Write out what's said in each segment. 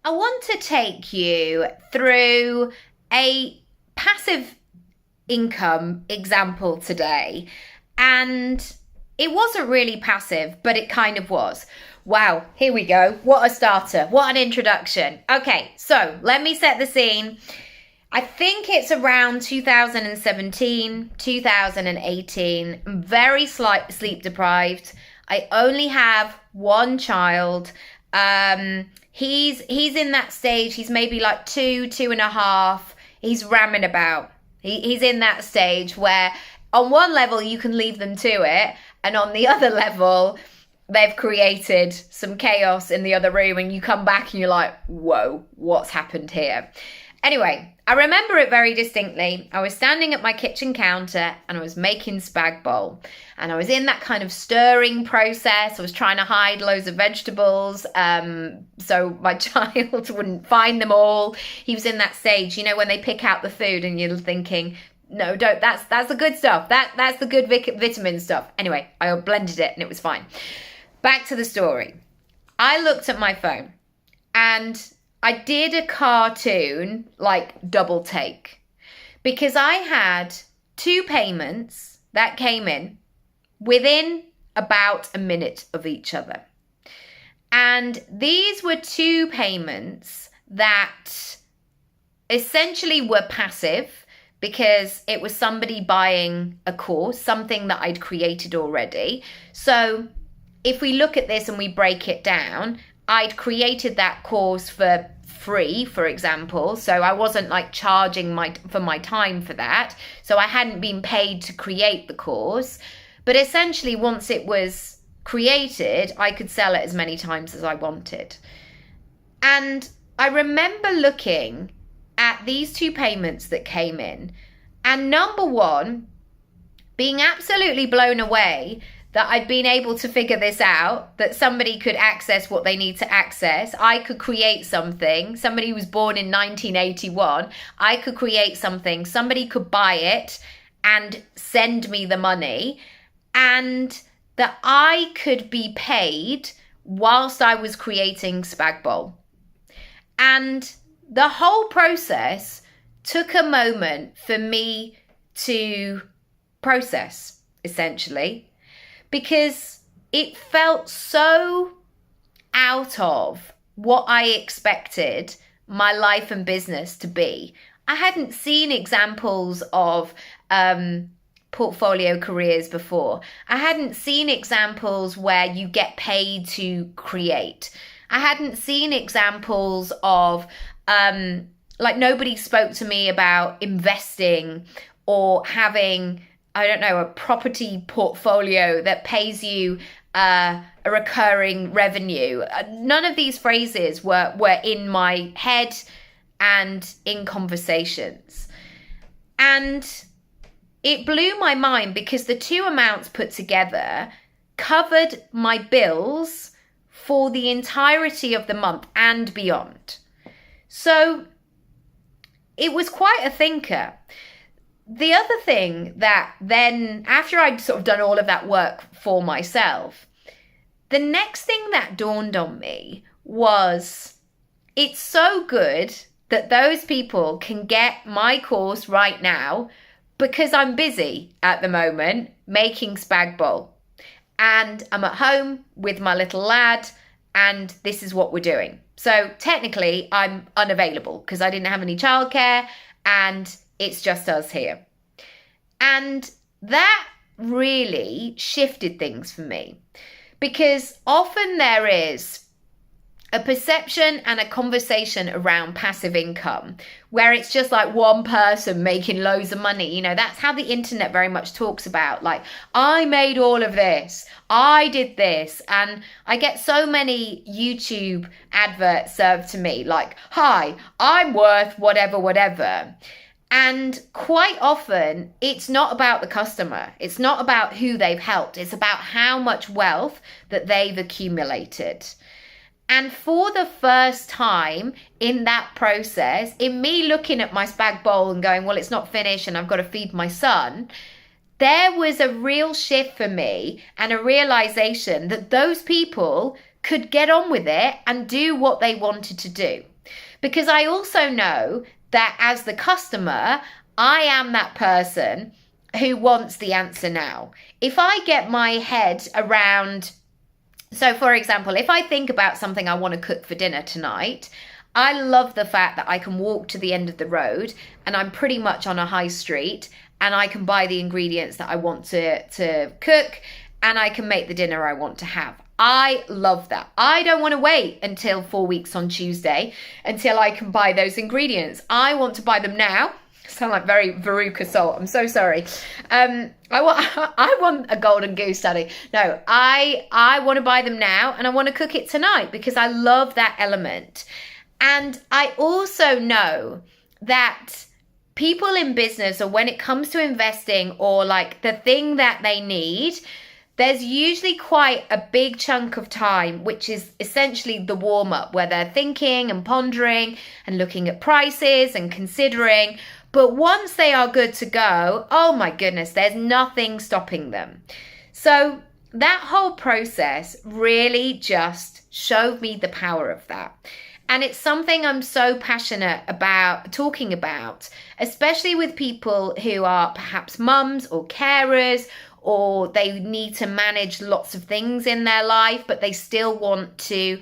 I want to take you through a passive income example today. And it wasn't really passive, but it kind of was. Wow, here we go. What a starter. What an introduction. Okay, so let me set the scene. I think it's around 2017, 2018. I'm very sleep deprived. I only have one child. He's in that stage. He's maybe like 2.5. He's ramming about. He's in that stage where on one level you can leave them to it, and on the other level they've created some chaos in the other room, and you come back and you're like, whoa, what's happened here? Anyway, I remember it very distinctly. I was standing at my kitchen counter and I was making spag bol. And I was in that kind of stirring process. I was trying to hide loads of vegetables so my child wouldn't find them all. He was in that stage, you know, when they pick out the food and you're thinking, no, don't. That's the good stuff. That's the good vitamin stuff. Anyway, I blended it and it was fine. Back to the story. I looked at my phone and I did a cartoon, like double take, because I had 2 payments that came in within about a minute of each other. And these were 2 payments that essentially were passive because it was somebody buying a course, something that I'd created already. So if we look at this and we break it down, I'd created that course for free, for example. So I wasn't like charging for my time for that. So I hadn't been paid to create the course. But essentially, once it was created, I could sell it as many times as I wanted. And I remember looking at these 2 payments that came in, and number one, being absolutely blown away that I'd been able to figure this out, that somebody could access what they need to access. I could create something. Somebody who was born in 1981, I could create something. Somebody could buy it and send me the money, and that I could be paid whilst I was creating spag bol. And the whole process took a moment for me to process, essentially, because it felt so out of what I expected my life and business to be. I hadn't seen examples of portfolio careers before. I hadn't seen examples where you get paid to create. I hadn't seen examples of, like, nobody spoke to me about investing or having, I don't know, a property portfolio that pays you a recurring revenue. None of these phrases were in my head and in conversations. And it blew my mind because the 2 amounts put together covered my bills for the entirety of the month and beyond. So it was quite a thinker. The other thing that then, after I'd sort of done all of that work for myself, the next thing that dawned on me was, it's so good that those people can get my course right now because I'm busy at the moment making spag bol. And I'm at home with my little lad, and this is what we're doing. So technically I'm unavailable because I didn't have any childcare and it's just us here. And that really shifted things for me, because often there is a perception and a conversation around passive income where it's just like one person making loads of money. You know, that's how the internet very much talks about, like, I made all of this, I did this. And I get so many YouTube adverts served to me like, hi, I'm worth whatever. And quite often it's not about the customer. It's not about who they've helped. It's about how much wealth that they've accumulated. And for the first time in that process, in me looking at my spag bol and going, well, it's not finished and I've got to feed my son, there was a real shift for me and a realization that those people could get on with it and do what they wanted to do. Because I also know that as the customer, I am that person who wants the answer now. If I get my head around, so for example, if I think about something I want to cook for dinner tonight, I love the fact that I can walk to the end of the road and I'm pretty much on a high street and I can buy the ingredients that I want to cook and I can make the dinner I want to have. I love that. I don't want to wait until 4 weeks on Tuesday until I can buy those ingredients. I want to buy them now. Sound like very Veruca Salt. I'm so sorry. I want a golden goose, Daddy. No, I want to buy them now and I want to cook it tonight because I love that element. And I also know that people in business, or when it comes to investing or like the thing that they need, there's usually quite a big chunk of time, which is essentially the warm up where they're thinking and pondering and looking at prices and considering. But once they are good to go, oh my goodness, there's nothing stopping them. So that whole process really just showed me the power of that. And it's something I'm so passionate about talking about, especially with people who are perhaps mums or carers, or they need to manage lots of things in their life, but they still want to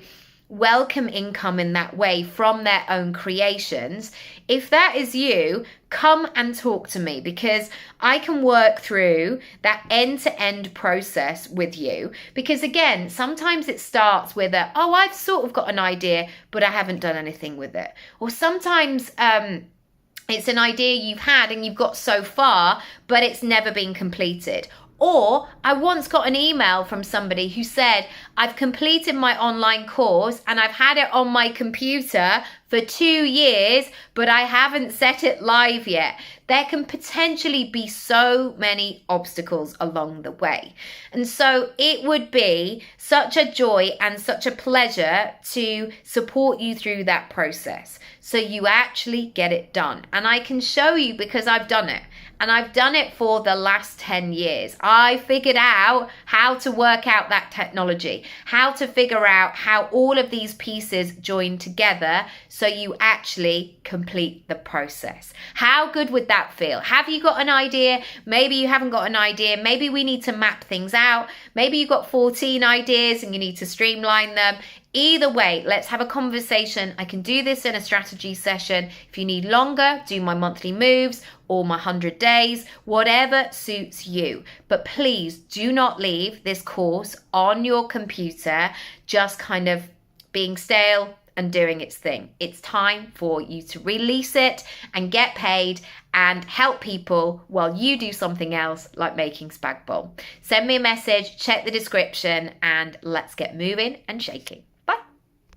welcome income in that way from their own creations. If that is you, come and talk to me because I can work through that end-to-end process with you. Because again, sometimes it starts with I've sort of got an idea, but I haven't done anything with it. Or sometimes it's an idea you've had and you've got so far, but it's never been completed. Or I once got an email from somebody who said, I've completed my online course and I've had it on my computer for 2 years, but I haven't set it live yet. There can potentially be so many obstacles along the way. And so it would be such a joy and such a pleasure to support you through that process so you actually get it done. And I can show you because I've done it. And I've done it for the last 10 years. I figured out how to work out that technology, how to figure out how all of these pieces join together so you actually complete the process. How good would that feel? Have you got an idea? Maybe you haven't got an idea. Maybe we need to map things out. Maybe you've got 14 ideas and you need to streamline them. Either way, let's have a conversation. I can do this in a strategy session. If you need longer, do my monthly moves or my 100 days, whatever suits you. But please do not leave this course on your computer just kind of being stale and doing its thing. It's time for you to release it and get paid and help people while you do something else like making spag bol. Send me a message, check the description, and let's get moving and shaking.